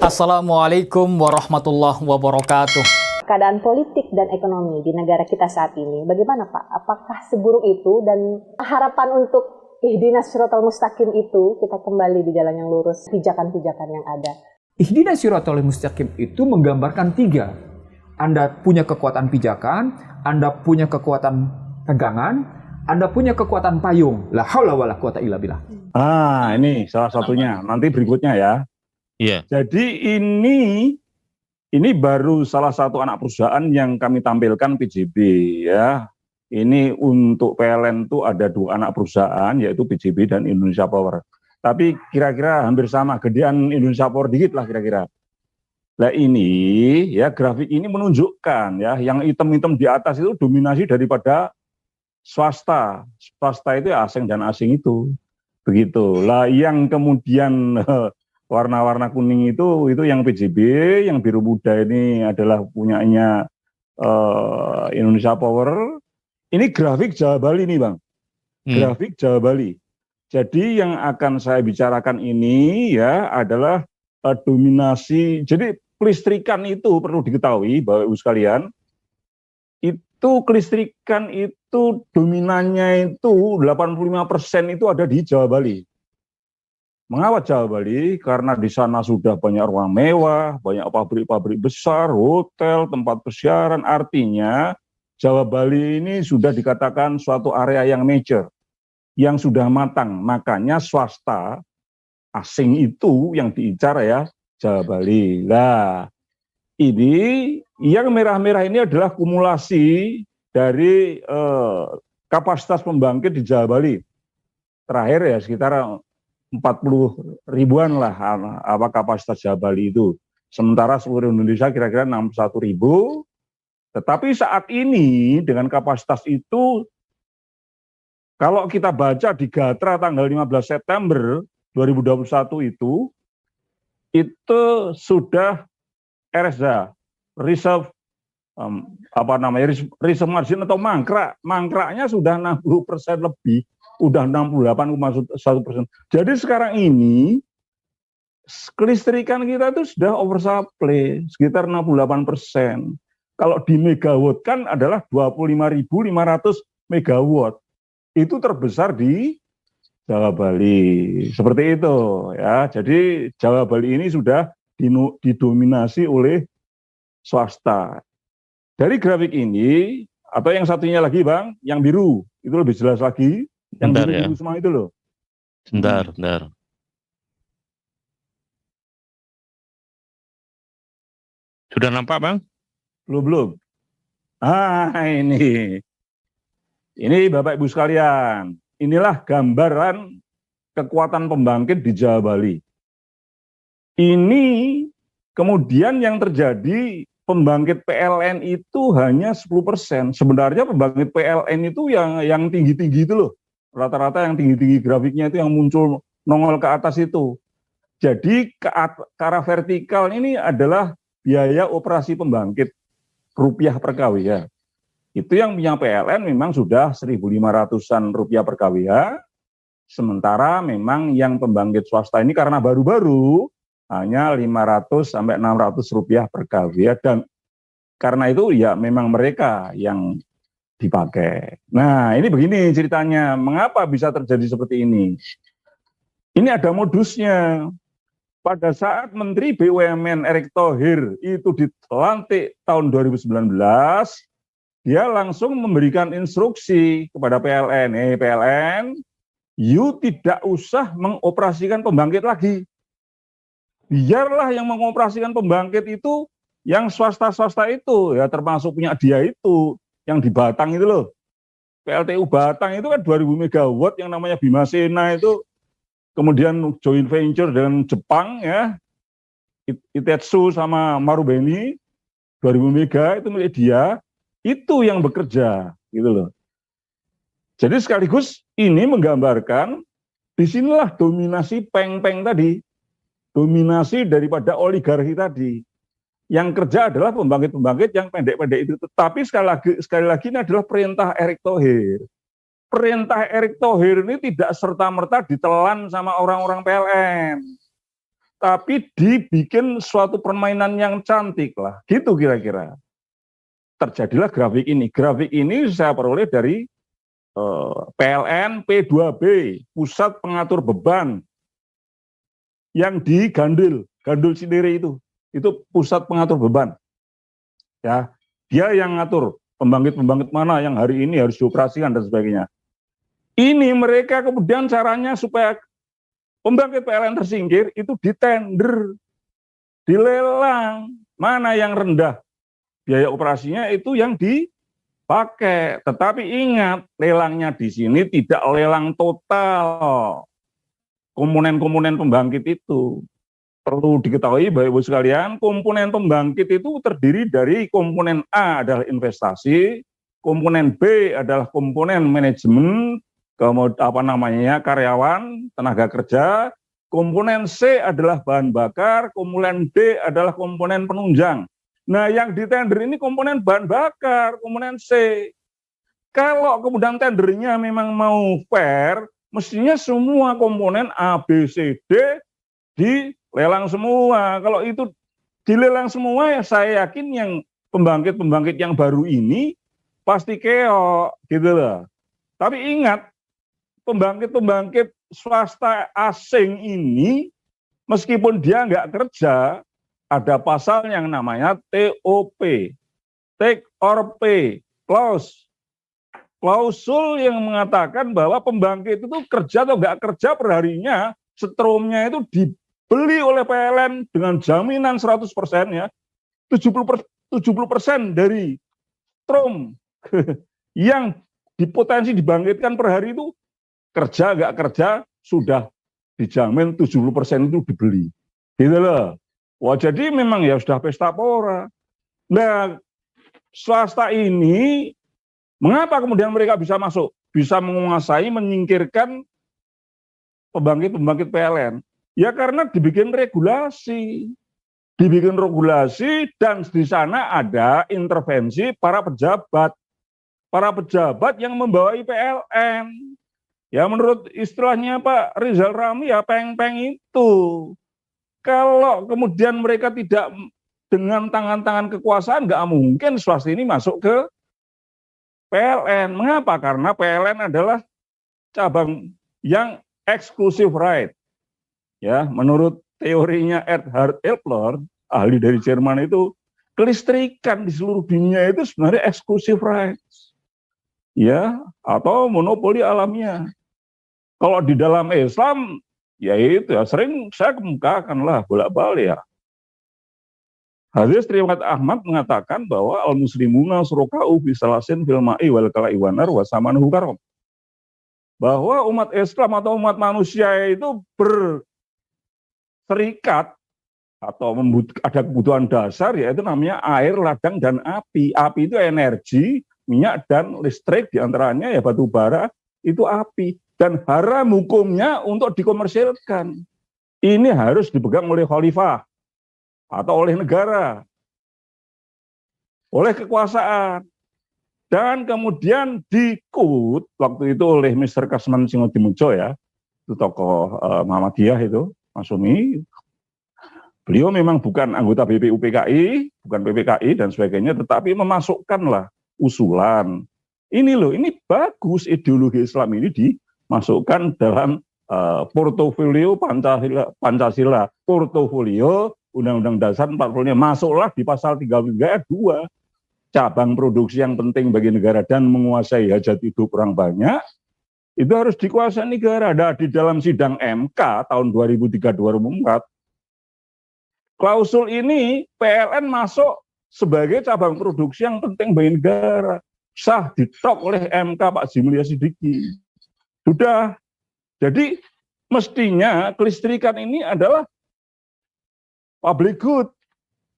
Assalamualaikum warahmatullahi wabarakatuh. Keadaan politik dan ekonomi di negara kita saat ini, bagaimana Pak? Apakah seburuk itu dan harapan untuk ihdinas siratal mustaqim itu kita kembali di jalan yang lurus, pijakan-pijakan yang ada? Ihdinas siratal mustaqim itu menggambarkan tiga. Anda punya kekuatan pijakan, Anda punya kekuatan pegangan, Anda punya kekuatan payung. La haula wala quwata illa billah. Ini salah satunya. Nanti berikutnya ya. Iya. Jadi ini baru salah satu anak perusahaan yang kami tampilkan PJB ya. Ini untuk PLN itu ada dua anak perusahaan, yaitu PJB dan Indonesia Power. Tapi kira-kira hampir sama, gedean Indonesia Power dikit lah kira-kira. Nah ini ya, grafik ini menunjukkan ya, yang hitam-hitam di atas itu dominasi daripada swasta. Swasta itu asing dan asing itu. Begitu. Lah yang kemudian warna-warna kuning itu yang PJB, yang biru muda ini adalah punyanya Indonesia Power. Ini grafik Jawa Bali nih Bang. Grafik Jawa Bali. Jadi yang akan saya bicarakan ini ya adalah dominasi. Jadi kelistrikan itu perlu diketahui Bapak Ibu sekalian. Itu kelistrikan itu dominannya itu 85% itu ada di Jawa Bali. Mengapa Jawa Bali? Karena di sana sudah banyak ruang mewah, banyak pabrik-pabrik besar, hotel, tempat persiaran. Artinya Jawa Bali ini sudah dikatakan suatu area yang major, yang sudah matang. Makanya swasta asing itu yang diincar ya Jawa Bali. Nah, ini yang merah-merah ini adalah kumulasi dari kapasitas pembangkit di Jawa Bali. Terakhir ya sekitar 40 ribuan lah apa kapasitas Jawa Bali itu. Sementara seluruh Indonesia kira-kira 61 ribu. Tetapi saat ini dengan kapasitas itu, kalau kita baca di Gatra tanggal 15 September 2021 itu sudah RSA, reserve reserve margin atau mangkraknya sudah 60% lebih, udah 68,1%. Jadi sekarang ini kelistrikan kita itu sudah oversupply sekitar 68%. Kalau di megawatt kan adalah 25.500 megawatt. Itu terbesar di Jawa Bali. Seperti itu ya. Jadi Jawa Bali ini sudah didominasi oleh swasta. Dari grafik ini, atau yang satunya lagi Bang, yang biru, itu lebih jelas lagi. Yang biru-biru semua itu loh. Bentar. Sudah nampak Bang? Belum. Ini Bapak Ibu sekalian, inilah gambaran kekuatan pembangkit di Jawa Bali. Ini kemudian yang terjadi, pembangkit PLN itu hanya 10%. Sebenarnya pembangkit PLN itu yang tinggi-tinggi itu loh. Rata-rata yang tinggi-tinggi grafiknya itu yang muncul nongol ke atas itu. Jadi ke arah vertikal ini adalah biaya operasi pembangkit rupiah per kWh. Itu yang punya PLN memang sudah 1.500-an rupiah per kWh. Sementara memang yang pembangkit swasta ini karena baru-baru hanya 500 sampai 600 rupiah per kWh, dan karena itu ya memang mereka yang dipakai. Nah ini begini ceritanya, mengapa bisa terjadi seperti ini? Ini ada modusnya. Pada saat Menteri BUMN Erick Thohir itu dilantik tahun 2019, dia langsung memberikan instruksi kepada PLN, PLN, you tidak usah mengoperasikan pembangkit lagi. Biarlah yang mengoperasikan pembangkit itu yang swasta-swasta itu, ya termasuk punya dia itu, yang di Batang itu loh. PLTU Batang itu kan 2000 megawatt yang namanya Bimasena itu, kemudian joint venture dengan Jepang ya, Itetsu sama Marubeni, 2000 mega itu milik dia, itu yang bekerja gitu loh. Jadi sekaligus ini menggambarkan disinilah dominasi peng-peng tadi, dominasi daripada oligarki tadi. Yang kerja adalah pembangkit-pembangkit yang pendek-pendek itu. Tetapi sekali lagi ini adalah perintah Erick Thohir. Perintah Erick Thohir ini tidak serta-merta ditelan sama orang-orang PLN. tapi dibikin suatu permainan yang cantik lah, gitu kira-kira. Terjadilah grafik ini. Grafik ini saya peroleh dari PLN P2B, Pusat Pengatur Beban, yang di Gandul sendiri itu pusat pengatur beban. Ya, dia yang ngatur pembangkit-pembangkit mana yang hari ini harus dioperasikan dan sebagainya. Ini mereka kemudian caranya supaya pembangkit PLN tersingkir itu ditender, dilelang, mana yang rendah biaya operasinya itu yang dipakai. Tetapi ingat, lelangnya di sini tidak lelang total komponen-komponen pembangkit itu. Perlu diketahui Bapak Ibu sekalian, komponen pembangkit itu terdiri dari komponen A adalah investasi, komponen B adalah komponen manajemen, kemudian karyawan, tenaga kerja, komponen C adalah bahan bakar, komponen D adalah komponen penunjang. Nah, yang ditender ini komponen bahan bakar, komponen C. Kalau kemudian tendernya memang mau fair, mestinya semua komponen A, B, C, D dilelang semua. Kalau itu dilelang semua, ya saya yakin yang pembangkit-pembangkit yang baru ini pasti keok, gitu loh. Tapi ingat, pembangkit-pembangkit swasta asing ini, meskipun dia nggak kerja, ada pasal yang namanya TOP, Take or Pay Clause. Klausul yang mengatakan bahwa pembangkit itu kerja atau nggak kerja perharinya, setrumnya itu dibeli oleh PLN dengan jaminan 100% ya, 70% dari strom yang dipotensi dibangkitkan per hari itu kerja nggak kerja sudah dijamin 70% itu dibeli. Gitu loh. Wah, jadi memang ya sudah pesta pora. Nah, swasta ini mengapa kemudian mereka bisa masuk, bisa menguasai, menyingkirkan pembangkit-pembangkit PLN? Ya karena dibikin regulasi dan di sana ada intervensi para pejabat yang membawai PLN. Ya menurut istilahnya Pak Rizal Ramli ya peng-peng itu. Kalau kemudian mereka tidak dengan tangan-tangan kekuasaan, nggak mungkin swasta ini masuk ke PLN. Mengapa? Karena PLN adalah cabang yang exclusive right. Ya, menurut teorinya Erhard Epler, ahli dari Jerman itu, kelistrikan di seluruh dunia itu sebenarnya exclusive rights. Ya, atau monopoli alamiah. Kalau di dalam Islam, ya itu ya sering saya kemukakan lah bolak-balik ya. Hadis riwayat Ahmad mengatakan bahwa al-muslimuna suroka'u bisalasin fil ma'i wal kala'i wanar wa samanuhu karam. Bahwa umat Islam atau umat manusia itu berserikat atau ada kebutuhan dasar, yaitu namanya air, ladang, dan api. Api itu energi, minyak, dan listrik, diantaranya ya batu bara, itu api. Dan haram hukumnya untuk dikomersilkan. Ini harus dipegang oleh khalifah atau oleh negara, oleh kekuasaan, dan kemudian dikut waktu itu oleh Mr. Kasman Singodimujo ya, itu tokoh Muhammadiyah itu, Masumi. Beliau memang bukan anggota BPU PKI, bukan PPKI dan sebagainya, tetapi memasukkanlah usulan. Ini loh, ini bagus ideologi Islam ini dimasukkan dalam portofolio Pancasila, portofolio Undang-Undang Dasar 45, masuklah di pasal 33 ayat 2. Cabang produksi yang penting bagi negara dan menguasai hajat hidup orang banyak, itu harus dikuasai negara. Ada di dalam sidang MK tahun 2003-2004, klausul ini PLN masuk sebagai cabang produksi yang penting bagi negara. Sah ditok oleh MK Pak Zimlia Sidiki. Sudah. Jadi mestinya kelistrikan ini adalah public good.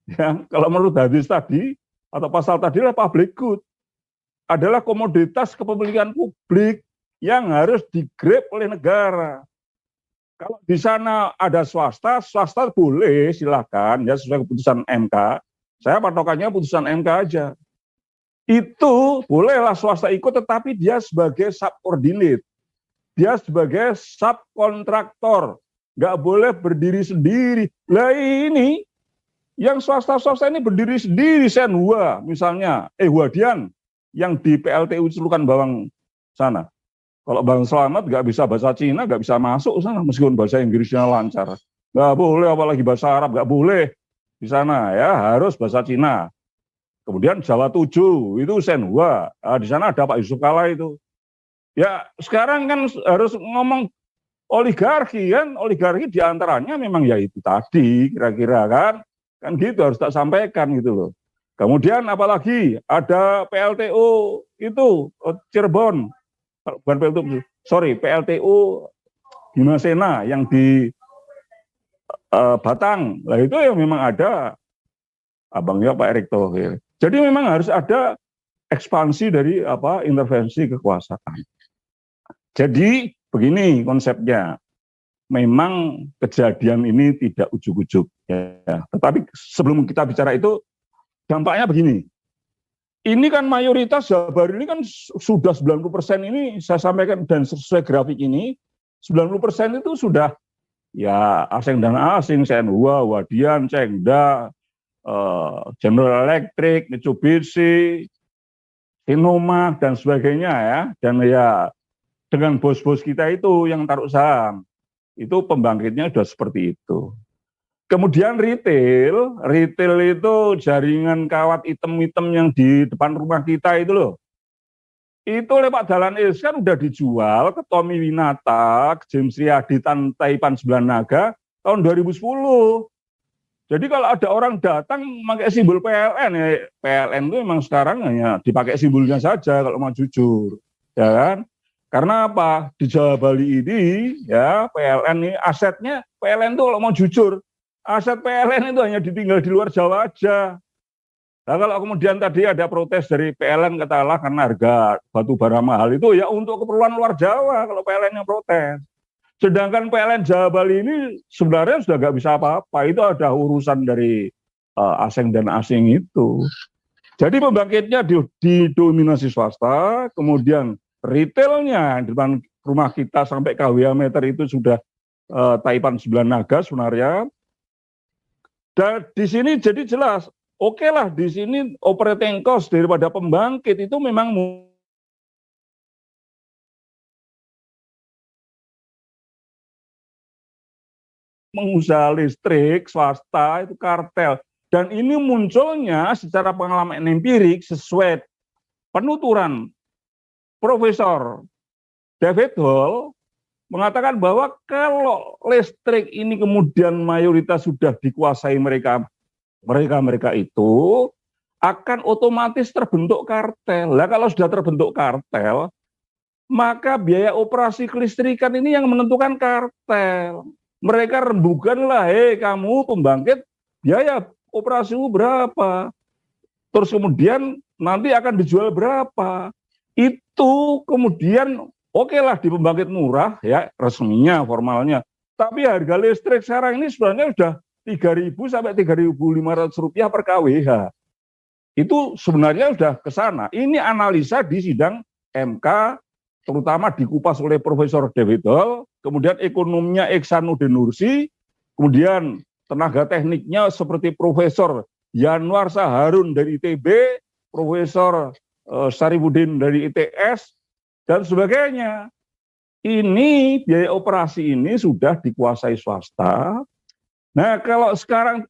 Ya, kalau menurut hadis tadi atau pasal tadi adalah public good. Adalah komoditas kepemilikan publik yang harus digrab oleh negara. Kalau di sana ada swasta, swasta boleh silakan ya sesuai keputusan MK. Saya patokannya putusan MK aja. Itu bolehlah swasta ikut, tetapi dia sebagai subordinate. Dia sebagai subkontraktor. nggak boleh berdiri sendiri. Lah ini yang swasta-swasta ini berdiri sendiri, Senhua misalnya, Huadian yang di PLTU Celukan Bawang sana. Kalau Bang Slamet nggak bisa bahasa Cina, nggak bisa masuk sana meskipun bahasa Inggrisnya lancar. Nggak boleh, apalagi bahasa Arab nggak boleh di sana ya, harus bahasa Cina. Kemudian Jawa 7 itu Senhua, di sana ada Pak Yusuf Kala itu. Ya sekarang kan harus ngomong oligarki kan, oligarki diantaranya memang ya itu tadi kira-kira kan gitu harus tak sampaikan gitu loh. Kemudian apalagi ada PLTU itu Cirebon, bukan PLTU, sorry PLTU Bima Sena yang di Batang, lah itu yang memang ada abangnya Pak Erick Thohir. Jadi memang harus ada ekspansi dari intervensi kekuasaan. Jadi begini konsepnya, memang kejadian ini tidak ujuk-ujuk ya. Tetapi sebelum kita bicara itu, dampaknya begini. Ini kan mayoritas Jabar ini kan sudah 90% ini saya sampaikan dan sesuai grafik ini 90% itu sudah ya asing dan asing, Senhua, Huadian, Cengda, General Electric, Mitsubishi, Sinoma dan sebagainya ya. Dan ya dengan bos-bos kita itu yang taruh saham, itu pembangkitnya sudah seperti itu. Kemudian retail itu jaringan kawat hitam-hitam yang di depan rumah kita itu loh. Itu lewat Dahlan Iskan udah dijual ke Tommy Winata, ke James Riyadi, Taipan 9 Naga tahun 2010. Jadi kalau ada orang datang pakai simbol PLN, ya PLN itu memang sekarang hanya dipakai simbolnya saja kalau mau jujur, ya kan? Karena apa? Di Jawa Bali ini, ya PLN ini asetnya, PLN itu kalau mau jujur, aset PLN itu hanya ditinggal di luar Jawa aja. Nah kalau kemudian tadi ada protes dari PLN katakanlah karena harga batu bara mahal itu ya untuk keperluan luar Jawa kalau PLN-nya protes. Sedangkan PLN Jawa Bali ini sebenarnya sudah nggak bisa apa-apa, itu ada urusan dari asing dan asing itu. Jadi pembangkitnya didominasi swasta, kemudian retailnya di depan rumah kita sampai KWH meter itu sudah Taipan 9 Naga sebenarnya. Dan di sini jadi jelas, oke lah di sini operating cost daripada pembangkit itu memang mengusaha listrik swasta itu kartel. Dan ini munculnya secara pengalaman empirik sesuai penuturan Profesor David Hall mengatakan bahwa kalau listrik ini kemudian mayoritas sudah dikuasai mereka itu akan otomatis terbentuk kartel. Lah kalau sudah terbentuk kartel, maka biaya operasi kelistrikan ini yang menentukan kartel. Mereka rembukanlah, kamu pembangkit biaya operasimu berapa? Terus kemudian nanti akan dijual berapa? Itu kemudian oke lah di pembangkit murah ya resminya formalnya. Tapi harga listrik sekarang ini sebenarnya sudah 3.000 sampai 3.500 rupiah per kWh. Itu sebenarnya sudah ke sana. Ini analisa di sidang MK, terutama dikupas oleh Profesor David Hall, kemudian ekonomnya Iksanuddin Nursi, kemudian tenaga tekniknya seperti Profesor Yanwar Saharun dari ITB, Profesor Sarifudin dari ITS, dan sebagainya. Ini biaya operasi ini sudah dikuasai swasta. Nah kalau sekarang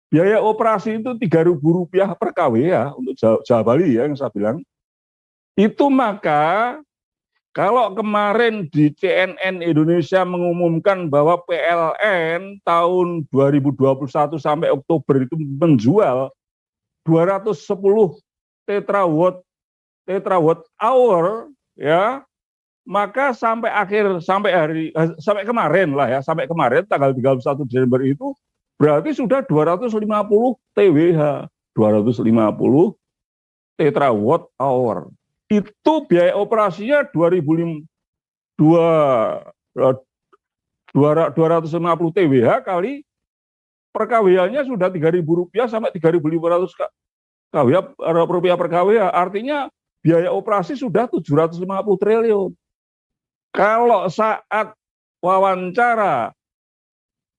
biaya operasi itu Rp3.000 per kWh untuk Jawa Bali ya yang saya bilang. Itu maka kalau kemarin di CNN Indonesia mengumumkan bahwa PLN tahun 2021 sampai Oktober itu menjual 210 tetrawatt hour ya, maka sampai kemarin tanggal 31 Desember itu berarti sudah 250 TWh, 250 tetrawatt hour. Itu biaya operasinya 250 TWh kali per kWh-nya sudah Rp3.000 sampai Rp3.500 rupiah per kWh. Artinya biaya operasi sudah 750 triliun. Kalau saat wawancara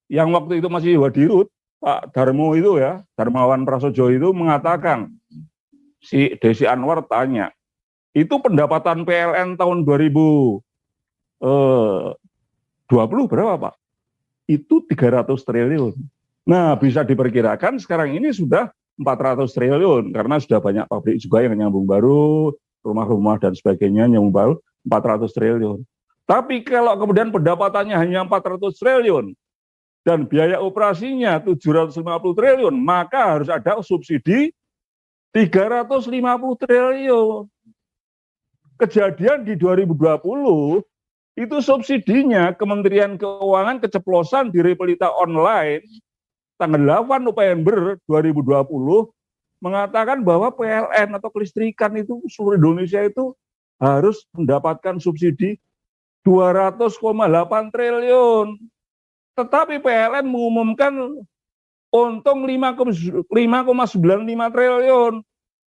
yang waktu itu masih Wadirut, Pak Darmo itu ya, Darmawan Prasojo itu mengatakan, si Desi Anwar tanya, itu pendapatan PLN tahun 2020 berapa Pak? Itu 300 triliun. Nah, bisa diperkirakan sekarang ini sudah 400 triliun, karena sudah banyak pabrik juga yang nyambung baru, rumah-rumah dan sebagainya nyambung baru, 400 triliun. Tapi kalau kemudian pendapatannya hanya 400 triliun, dan biaya operasinya 750 triliun, maka harus ada subsidi 350 triliun. Kejadian di 2020, itu subsidinya Kementerian Keuangan keceplosan di Repelita Online, tanggal 8 November 2020, mengatakan bahwa PLN atau kelistrikan itu seluruh Indonesia itu harus mendapatkan subsidi 200,8 triliun. Tetapi PLN mengumumkan untung 5,95 triliun.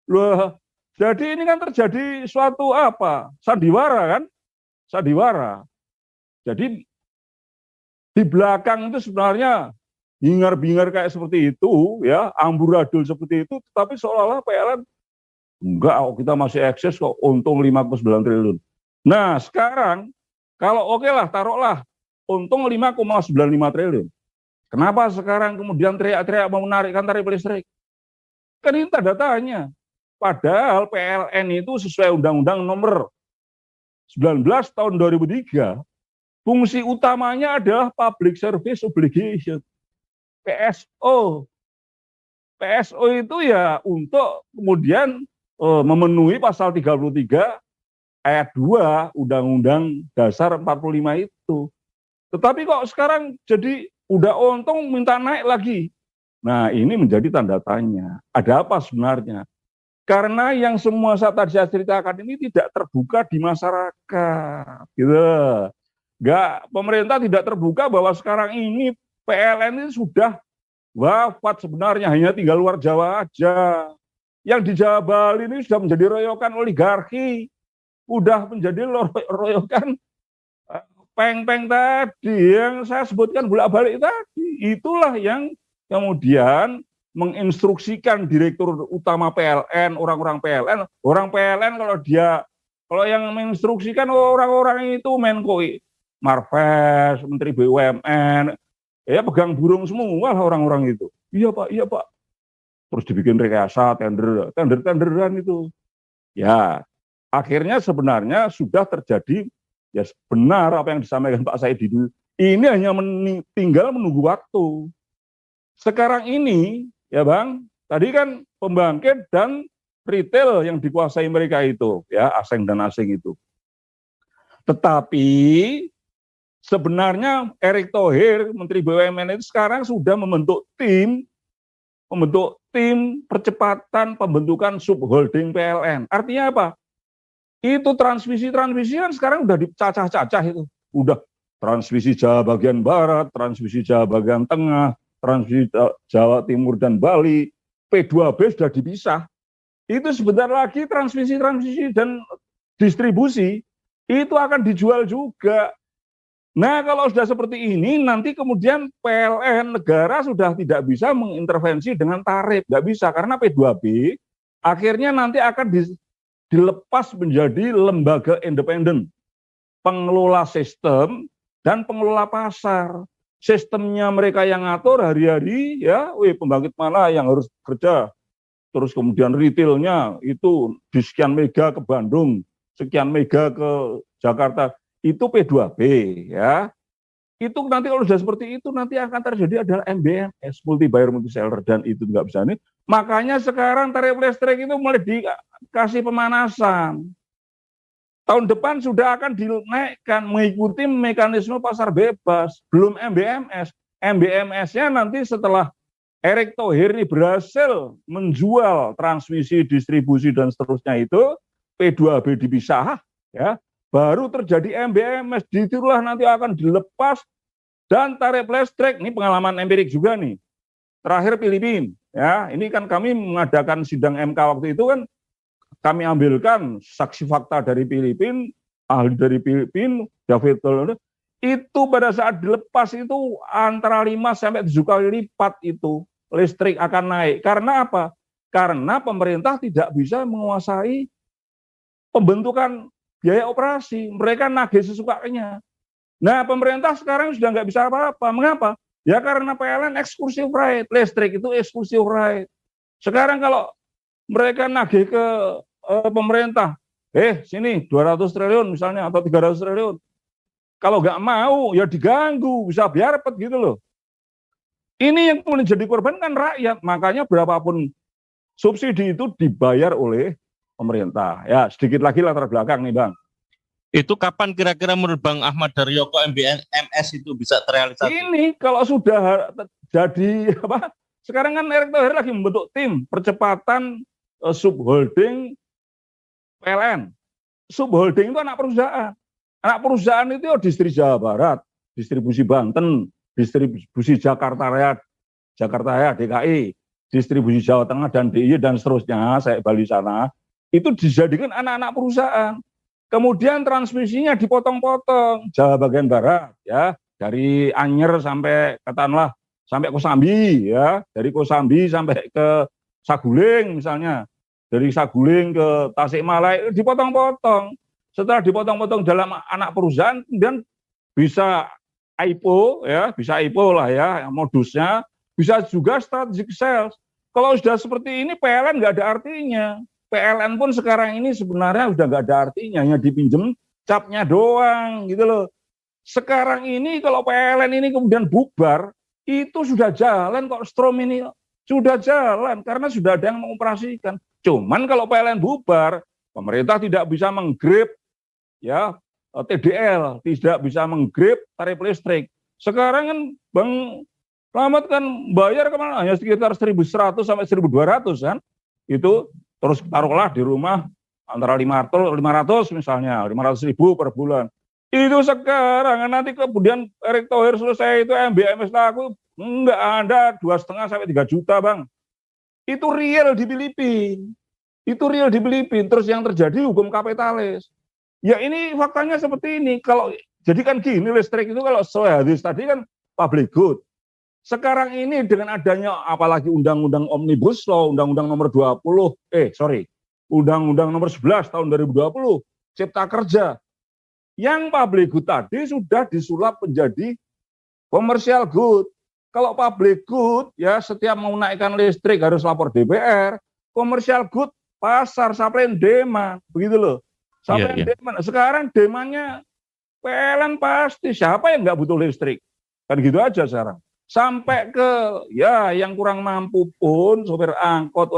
Loh, jadi ini kan terjadi suatu apa? Sandiwara kan? Sandiwara. Jadi di belakang itu sebenarnya hingar-bingar kayak seperti itu, ya, amburadul seperti itu, tetapi seolah-olah PLN enggak, kita masih eksis kok, untung 5,9 triliun. Nah, sekarang kalau oke lah, taruhlah untung 5,95 triliun. Kenapa sekarang kemudian teriak-teriak mau menarikkan tarif listrik? Kan ini tanda tanya. Padahal PLN itu sesuai Undang-Undang Nomor 19 tahun 2003, fungsi utamanya adalah Public Service Obligation, PSO. PSO itu ya untuk kemudian memenuhi pasal 33 ayat 2 Undang-Undang Dasar 45 itu. Tetapi kok sekarang jadi udah untung minta naik lagi. Nah, ini menjadi tanda tanya. Ada apa sebenarnya? Karena yang semua tadi saya ceritakan ini tidak terbuka di masyarakat. Gitu. Enggak, pemerintah tidak terbuka bahwa sekarang ini PLN ini sudah wafat sebenarnya, hanya tinggal luar Jawa aja. Yang di Jawa Bali ini sudah menjadi royokan oligarki. Udah menjadi royokan peng-peng tadi yang saya sebutkan bolak-balik tadi. Itulah yang kemudian menginstruksikan direktur utama PLN, orang-orang PLN. Orang PLN kalau yang menginstruksikan orang-orang itu Menko Marves, Menteri BUMN, ya pegang burung semua lah orang-orang itu. Iya Pak, iya Pak. Terus dibikin rekayasa, tender-tenderan itu. Ya, akhirnya sebenarnya sudah terjadi. Ya benar apa yang disampaikan Pak Said itu. Ini hanya tinggal menunggu waktu. Sekarang ini, ya Bang, tadi kan pembangkit dan retail yang dikuasai mereka itu, ya asing dan asing itu. Tetapi sebenarnya Erick Thohir, Menteri BUMN itu sekarang sudah membentuk tim percepatan pembentukan subholding PLN. Artinya apa? Itu transmisi kan sekarang udah dicacah-cacah itu. Udah transmisi Jawa bagian barat, transmisi Jawa bagian tengah, transmisi Jawa Timur dan Bali, P2B sudah dipisah. Itu sebentar lagi transmisi dan distribusi itu akan dijual juga. Nah, kalau sudah seperti ini, nanti kemudian PLN negara sudah tidak bisa mengintervensi dengan tarif. Nggak bisa, karena P2B akhirnya nanti akan dilepas menjadi lembaga independen, pengelola sistem dan pengelola pasar. Sistemnya mereka yang ngatur hari-hari, ya, pembangkit mana yang harus kerja. Terus kemudian retailnya itu di sekian mega ke Bandung, sekian mega ke Jakarta, itu P2B, ya. Itu nanti kalau sudah seperti itu, nanti akan terjadi adalah MBMS, multi buyer multi seller, dan itu nggak bisa nih. Makanya sekarang tarif listrik itu mulai dikasih pemanasan. Tahun depan sudah akan dinaikkan mengikuti mekanisme pasar bebas, belum MBMS. MBMS-nya nanti setelah Erick Thohir ini berhasil menjual transmisi, distribusi dan seterusnya itu, P2B dipisah, ya, baru terjadi MBMS, ditulah nanti akan dilepas dan tarif listrik. Ini pengalaman empirik juga nih. Terakhir Filipina, ya, ini kan kami mengadakan sidang MK waktu itu kan, kami ambilkan saksi fakta dari Filipina, ahli dari Filipina, David Tolong, itu pada saat dilepas itu antara 5 sampai 7 kali lipat itu listrik akan naik. Karena apa? Karena pemerintah tidak bisa menguasai pembentukan biaya operasi. Mereka nagih sesukanya. Nah, pemerintah sekarang sudah nggak bisa apa-apa. Mengapa? Ya karena PLN exclusive right. Listrik itu exclusive right. Sekarang kalau mereka nagih ke pemerintah, sini 200 triliun misalnya atau 300 triliun. Kalau nggak mau, ya diganggu, bisa biar repot gitu loh. Ini yang kemudian jadi korban kan rakyat. Makanya berapapun subsidi itu dibayar oleh pemerintah. Ya, sedikit lagi latar belakang nih, Bang. Itu kapan kira-kira menurut Bang Ahmad Daryoko MBMS itu bisa terrealisasi? Ini kalau sudah jadi apa? Sekarang kan Erick Thohir lagi membentuk tim percepatan subholding PLN. Subholding itu anak perusahaan. Anak perusahaan itu distri Jawa Barat, distribusi Banten, distribusi Jakarta Raya DKI, distribusi Jawa Tengah dan DIY dan seterusnya, saya Bali sana, itu dijadikan anak-anak perusahaan. Kemudian transmisinya dipotong-potong, Jawa bagian barat, ya, dari Anyer sampai katakanlah sampai Kosambi, ya, dari Kosambi sampai ke Saguling misalnya, dari Saguling ke Tasikmalaya dipotong-potong. Setelah dipotong-potong dalam anak perusahaan, kemudian bisa IPO, ya, bisa IPO lah ya, modusnya, bisa juga strategic sales. Kalau sudah seperti ini, PLN nggak ada artinya. PLN pun sekarang ini sebenarnya sudah nggak ada artinya, hanya dipinjem capnya doang, gitu loh. Sekarang ini kalau PLN ini kemudian bubar, itu sudah jalan kok Strom ini, sudah jalan karena sudah ada yang mengoperasikan. Cuman kalau PLN bubar, pemerintah tidak bisa menggrip, ya, TDL, tidak bisa menggrip tarif listrik. Sekarang kan Bang Slamet kan bayar kemana? Hanya sekitar 1.100 sampai 1.200 kan. Itu terus taruhlah di rumah antara 500 misalnya, 500.000 per bulan. Itu sekarang nanti kemudian Erick Thohir selesai itu MBMS laku, enggak ada 2,5 sampai 3 juta, Bang. Itu real di Filipina. Itu real di Filipina. Terus yang terjadi hukum kapitalis. Ya ini faktanya seperti ini. Kalau jadi kan gini, listrik itu kalau sesuai hadis tadi kan public good. Sekarang ini dengan adanya apalagi undang-undang Omnibus Law, undang-undang nomor 11 tahun 2020, Cipta Kerja. Yang public good tadi sudah disulap menjadi commercial good. Kalau public good, ya setiap mau naikkan listrik harus lapor DPR. Commercial good, pasar, supply and demand, begitu loh. Supply and demand. Sekarang demandnya PLN pasti, siapa yang nggak butuh listrik? Kan gitu aja sekarang. Sampai ke ya yang kurang mampu pun, sopir angkot,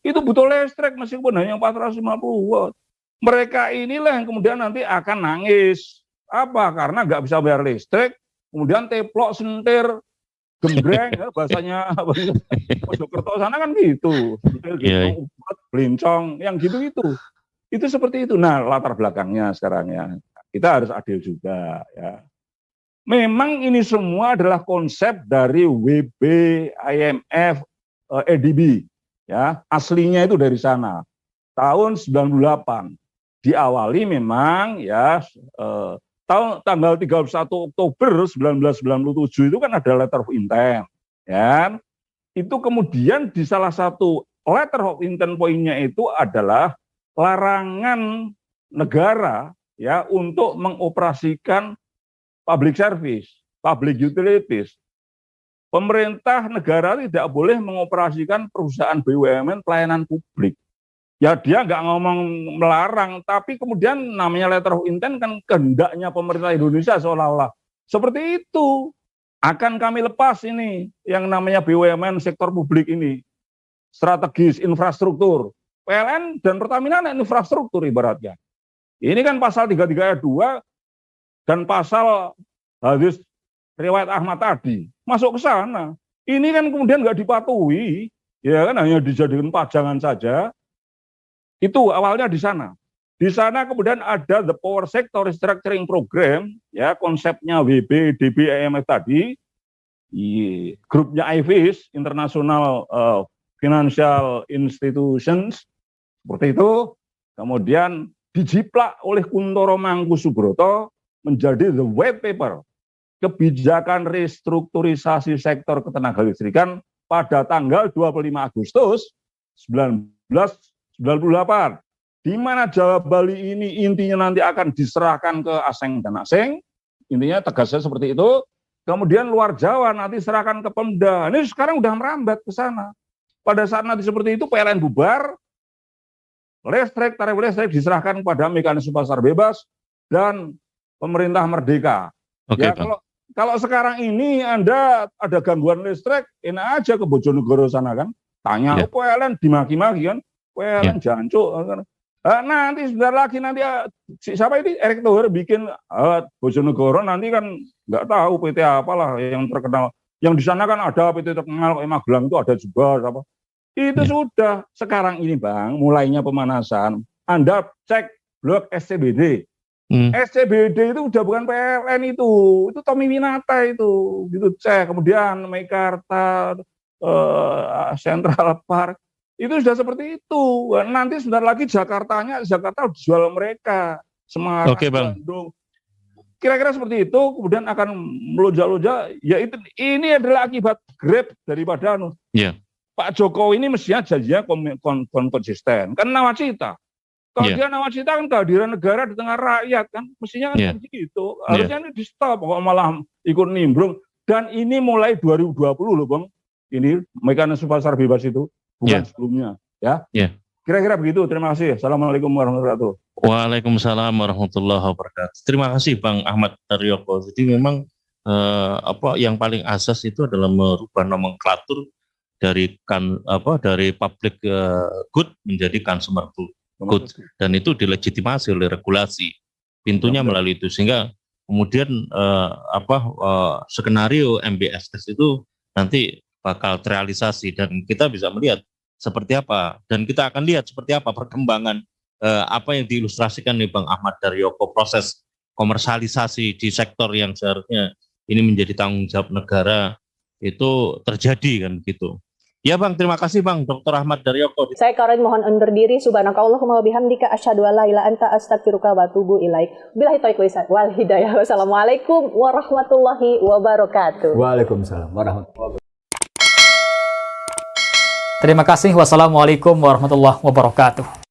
itu butuh listrik meskipun hanya 450 watt. Mereka inilah yang kemudian nanti akan nangis. Apa? Karena nggak bisa bayar listrik, kemudian teplok, sentir, gembreng, ya, bahasanya Mojokerto sana kan gitu. Sentir, gitu, belincong, yang gitu-gitu. Itu seperti itu. Nah, latar belakangnya sekarang ya. Kita harus adil juga ya. Memang ini semua adalah konsep dari WB, IMF, EDB ya. Aslinya itu dari sana. Tahun 98. Diawali memang ya tanggal 31 Oktober 1997 itu kan ada letter of intent ya. Itu kemudian di salah satu letter of intent poinnya itu adalah larangan negara ya untuk mengoperasikan public service, public utilities. Pemerintah negara tidak boleh mengoperasikan perusahaan BUMN pelayanan publik. Ya dia nggak ngomong melarang, tapi kemudian namanya letter of intent kan kehendaknya pemerintah Indonesia seolah-olah. Seperti itu. Akan kami lepas ini yang namanya BUMN sektor publik ini. Strategis, infrastruktur. PLN dan Pertamina infrastruktur ibaratnya. Ini kan pasal 33 ayat 2 dan pasal hadis riwayat Ahmad tadi masuk ke sana. Ini kan kemudian nggak dipatuhi, ya kan hanya dijadikan pajangan saja. Itu awalnya di sana. Di sana kemudian ada the Power Sector Restructuring Program, ya konsepnya WB, DB, IMF tadi, grupnya IFIS, International Financial Institutions, seperti itu. Kemudian dijiplak oleh Kuntoro Mangkusubroto menjadi the white paper kebijakan restrukturisasi sektor ketenagalistrikan pada tanggal 25 Agustus 1998. Di mana Jawa Bali ini intinya nanti akan diserahkan ke asing dan asing, intinya tegasnya seperti itu. Kemudian luar Jawa nanti serahkan ke Pemda. Ini sekarang udah merambat ke sana. Pada saat nanti seperti itu PLN bubar, tarif listrik diserahkan kepada mekanisme pasar bebas dan pemerintah merdeka. Oke, Ya, Bang. kalau sekarang ini Anda ada gangguan listrik, enak aja ke Bojonegoro sana kan. Tanya, Ya. PLN dimaki-maki kan. PLN jancuk. Kan. Nanti sebentar lagi nanti siapa ini Erick Thohir bikin Bojonegoro nanti kan nggak tahu PT apalah yang terkenal. Yang di sana kan ada PT terkenal kayak Magelang itu ada juga apa. Itu sudah sekarang ini Bang, mulainya pemanasan. Anda cek blog SCBD. SCBD itu udah bukan PLN itu Tommy Winata itu, gitu cek. Kemudian Meikarta, Central Park. Itu sudah seperti itu. Nanti sebentar lagi Jakarta dijual mereka. Semarang, Oke, Bang. Bandung. Kira-kira seperti itu, kemudian akan melonjak-lonjak. Ya itu, ini adalah akibat Grab daripada Iya. Pak Jokowi ini mestinya janjinya konsisten. Kan nawacita. Kalau dia nawacita kan kehadiran negara di tengah rakyat kan. Mestinya kan begitu. Harusnya ini di stop. Kok malah ikut nimbrung. Dan ini mulai 2020 loh Bang. Ini mekanisme pasar bebas itu. Bukan sebelumnya, ya. Kira-kira begitu. Terima kasih. Assalamualaikum warahmatullahi wabarakatuh. Waalaikumsalam warahmatullahi wabarakatuh. Terima kasih Bang Ahmad Daryoko. Jadi memang yang paling asas itu adalah merubah nomenklatur dari public good menjadi consumer good, dan itu dilegitimasi oleh regulasi. Pintunya melalui itu, sehingga kemudian skenario MBSS itu nanti bakal terrealisasi dan kita bisa melihat seperti apa, dan kita akan lihat seperti apa perkembangan apa yang diilustrasikan nih Bang Ahmad Daryoko, proses komersialisasi di sektor yang seharusnya ini menjadi tanggung jawab negara itu terjadi kan gitu. Ya Bang, terima kasih Bang Dr. Ahmad Daryoko. Saya Karen mohon undur diri. Subhanakallahumma wa bihamdika asyhadu an la ilaha illa anta astaghfiruka wa atubu ilaik. Billahi taufiq wal hidayah. Wassalamualaikum warahmatullahi wabarakatuh. Waalaikumsalam warahmatullahi wabarakatuh. Terima kasih. Wassalamualaikum warahmatullahi wabarakatuh.